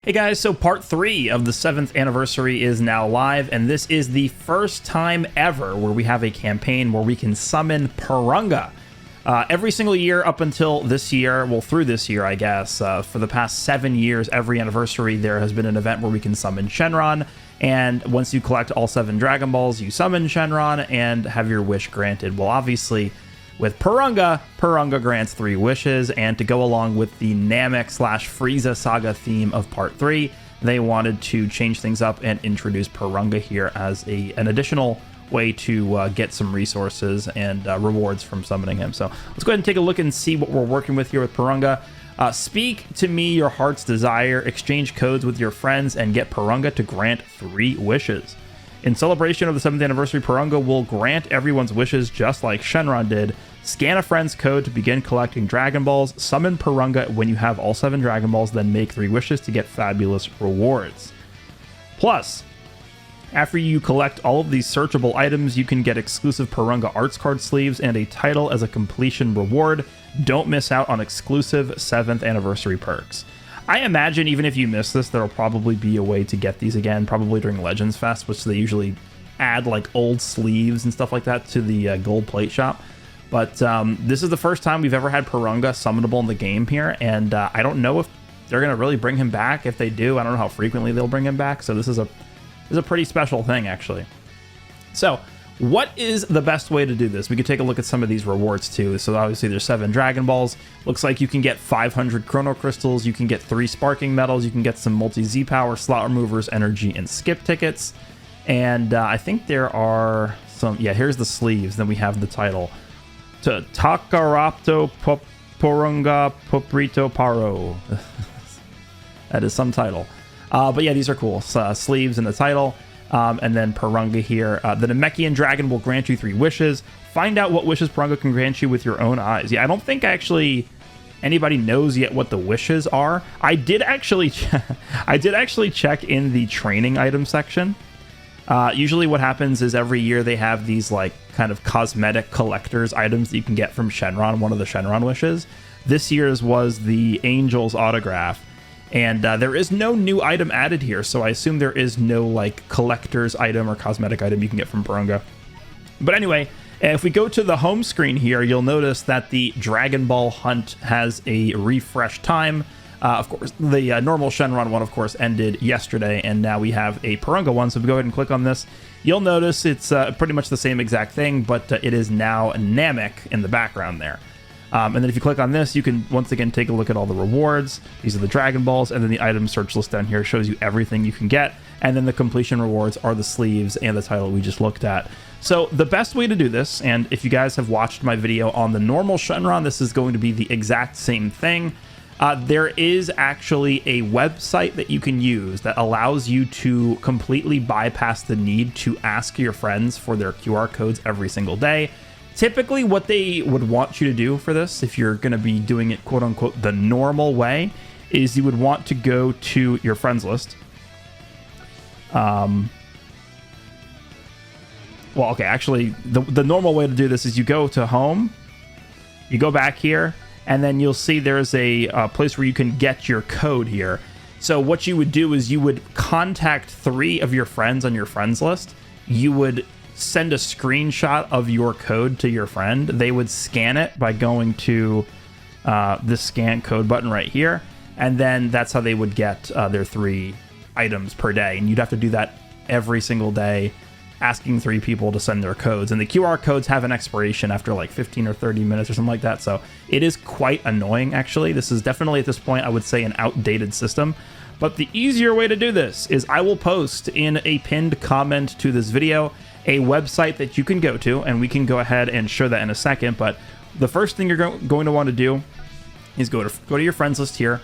Hey guys, so part 3 of the 7th anniversary is now live, and this is the first time ever where we have a campaign where we can summon Perunga. Every single year up until this year, well, through this year, I guess, for the past 7 years, every anniversary, there has been an event where we can summon Shenron, and once you collect all 7 Dragon Balls, you summon Shenron and have your wish granted. Well, obviously, with Perunga, Perunga grants 3 wishes, and to go along with the Namek/Frieza saga theme of Part 3, they wanted to change things up and introduce Perunga here as an additional way to get some resources and rewards from summoning him. So let's go ahead and take a look and see what we're working with here with Perunga. Speak to me your heart's desire, exchange codes with your friends, and get Perunga to grant 3 wishes. In celebration of the 7th anniversary, Perunga will grant everyone's wishes just like Shenron did. Scan a friend's code to begin collecting Dragon Balls. Summon Perunga when you have all 7 Dragon Balls, then make 3 wishes to get fabulous rewards. Plus, after you collect all of these searchable items, you can get exclusive Perunga arts card sleeves and a title as a completion reward. Don't miss out on exclusive 7th anniversary perks. I imagine even if you miss this, there'll probably be a way to get these again, probably during Legends Fest, which they usually add like old sleeves and stuff like that to the gold plate shop. But this is the first time we've ever had Perunga summonable in the game here, and I don't know if they're going to really bring him back. If they do, I don't know how frequently they'll bring him back, so this is a pretty special thing, actually. So, what is the best way to do this? We could take a look at some of these rewards too. So obviously there's 7 Dragon Balls. Looks like you can get 500 Chrono Crystals. You can get 3 Sparking Medals. You can get some multi-Z Power, Slot Removers, Energy, and Skip Tickets. And I think there are some... Yeah, here's the sleeves. Then we have the title. To Takarapto Porunga Poprito Paro. That is some title. But yeah, these are cool. Sleeves and the title. And then Perunga here. The Namekian Dragon will grant you 3 wishes. Find out what wishes Perunga can grant you with your own eyes. Yeah, I don't think actually anybody knows yet what the wishes are. I did actually check in the training item section. Usually what happens is every year they have these like kind of cosmetic collectors items that you can get from Shenron, one of the Shenron wishes. This year's was the Angel's autograph. And there is no new item added here, so I assume there is no like collector's item or cosmetic item you can get from Perunga. But anyway, if we go to the home screen here, you'll notice that the Dragon Ball hunt has a refresh time. Of course, the normal Shenron one, of course, ended yesterday, and now we have a Perunga one. So if we go ahead and click on this, you'll notice it's pretty much the same exact thing, but it is now Namek in the background there. And then if you click on this, you can once again take a look at all the rewards. These are the Dragon Balls, and then the item search list down here shows you everything you can get. And then the completion rewards are the sleeves and the title we just looked at. So the best way to do this, and if you guys have watched my video on the normal Shenron, this is going to be the exact same thing. There is actually a website that you can use that allows you to completely bypass the need to ask your friends for their QR codes every single day. Typically, what they would want you to do for this, if you're going to be doing it quote-unquote the normal way, is you would want to go to your friends list. Well, okay, actually, the normal way to do this is you go to home, you go back here, and then you'll see there's a place where you can get your code here. So what you would do is you would contact 3 of your friends on your friends list. You would send a screenshot of your code to your friend. They would scan it by going to this scan code button right here, and then that's how they would get their 3 items per day. And you'd have to do that every single day, asking 3 people to send their codes. And the QR codes have an expiration after like 15 or 30 minutes or something like that, so it is quite annoying, actually. This is definitely, at this point, I would say an outdated system. But the easier way to do this is I will post in a pinned comment to this video a website that you can go to, and we can go ahead and show that in a second. But the first thing you're going to want to do is go to your friends list here.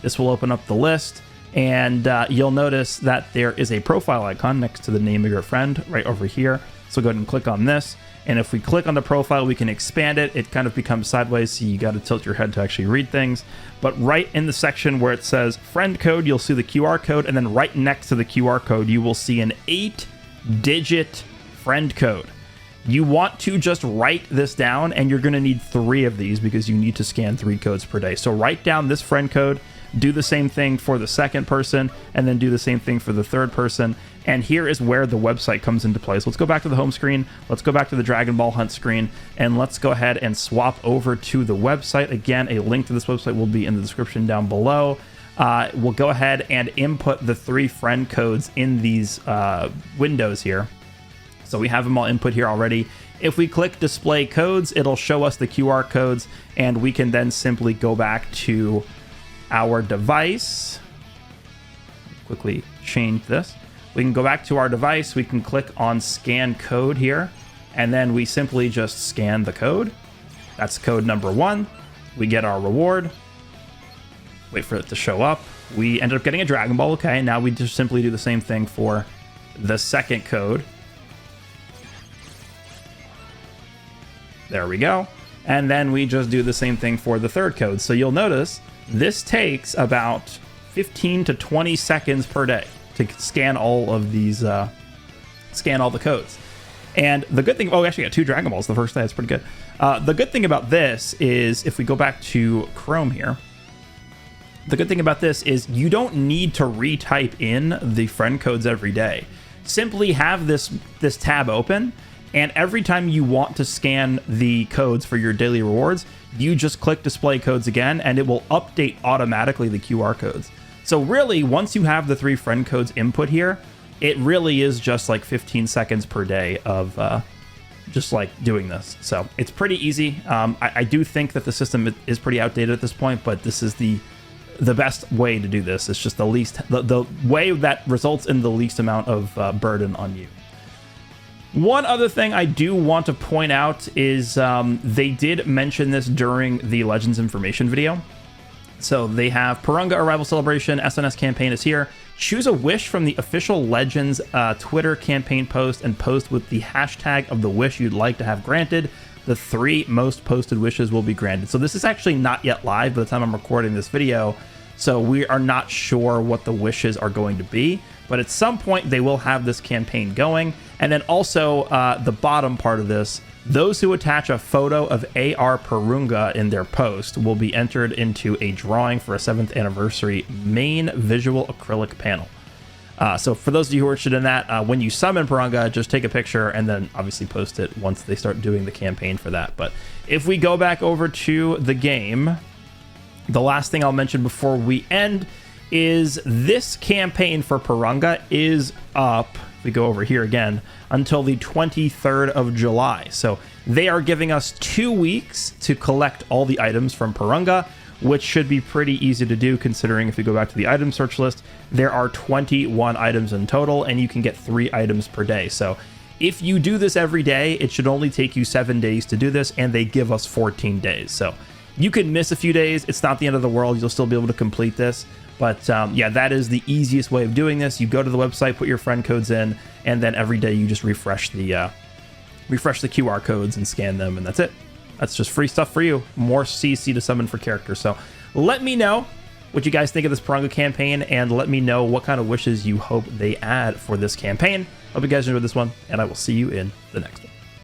This will open up the list, and you'll notice that there is a profile icon next to the name of your friend right over here. So go ahead and click on this, and if we click on the profile, we can expand it. It kind of becomes sideways, so you got to tilt your head to actually read things. But right in the section where it says friend code, you'll see the QR code, and then right next to the QR code, you will see an 8-digit friend code. You want to just write this down, and you're going to need 3 of these because you need to scan 3 codes per day. So write down this friend code, do the same thing for the second person, and then do the same thing for the third person. And here is where the website comes into play. So let's go back to the home screen. Let's go back to the Dragon Ball Hunt screen, and let's go ahead and swap over to the website. Again, a link to this website will be in the description down below. We'll go ahead and input the 3 friend codes in these windows here. So we have them all input here already. If we click display codes, it'll show us the QR codes, and we can then simply go back to our device. Quickly change this. We can go back to our device. We can click on scan code here, and then we simply just scan the code. That's code number 1. We get our reward. Wait for it to show up. We ended up getting a Dragon Ball. Okay, now we just simply do the same thing for the second code. There we go. And then we just do the same thing for the third code. So you'll notice this takes about 15 to 20 seconds per day to scan all of these, scan all the codes. And the good thing, oh, we actually got 2 Dragon Balls the first day. That's pretty good. The good thing about this is, if we go back to Chrome here, the good thing about this is you don't need to retype in the friend codes every day. Simply have this tab open, and every time you want to scan the codes for your daily rewards, you just click display codes again, and it will update automatically the QR codes. So really, once you have the 3 friend codes input here, it really is just like 15 seconds per day of just like doing this. So it's pretty easy. I do think that the system is pretty outdated at this point, but this is the best way to do this. It's just the way that results in the least amount of burden on you. One other thing I do want to point out is they did mention this during the Legends information video. So they have Perunga Arrival Celebration, SNS campaign is here. Choose a wish from the official Legends Twitter campaign post and post with the hashtag of the wish you'd like to have granted. The 3 most posted wishes will be granted. So this is actually not yet live by the time I'm recording this video. So we are not sure what the wishes are going to be, but at some point they will have this campaign going. And then also the bottom part of this, those who attach a photo of AR Perunga in their post will be entered into a drawing for a 7th anniversary main visual acrylic panel. So for those of you who are interested in that, when you summon Perunga, just take a picture and then obviously post it once they start doing the campaign for that. But if we go back over to the game, the last thing I'll mention before we end is this campaign for Perunga is up, if we go over here again, until the 23rd of July. So they are giving us 2 weeks to collect all the items from Perunga, which should be pretty easy to do, considering if you go back to the item search list, there are 21 items in total, and you can get 3 items per day. So if you do this every day, it should only take you 7 days to do this, and they give us 14 days. So you can miss a few days. It's not the end of the world. You'll still be able to complete this. But yeah, that is the easiest way of doing this. You go to the website, put your friend codes in, and then every day you just refresh the QR codes and scan them, and that's it. That's just free stuff for you. More CC to summon for characters. So let me know what you guys think of this Perunga campaign, and let me know what kind of wishes you hope they add for this campaign. Hope you guys enjoyed this one, and I will see you in the next one.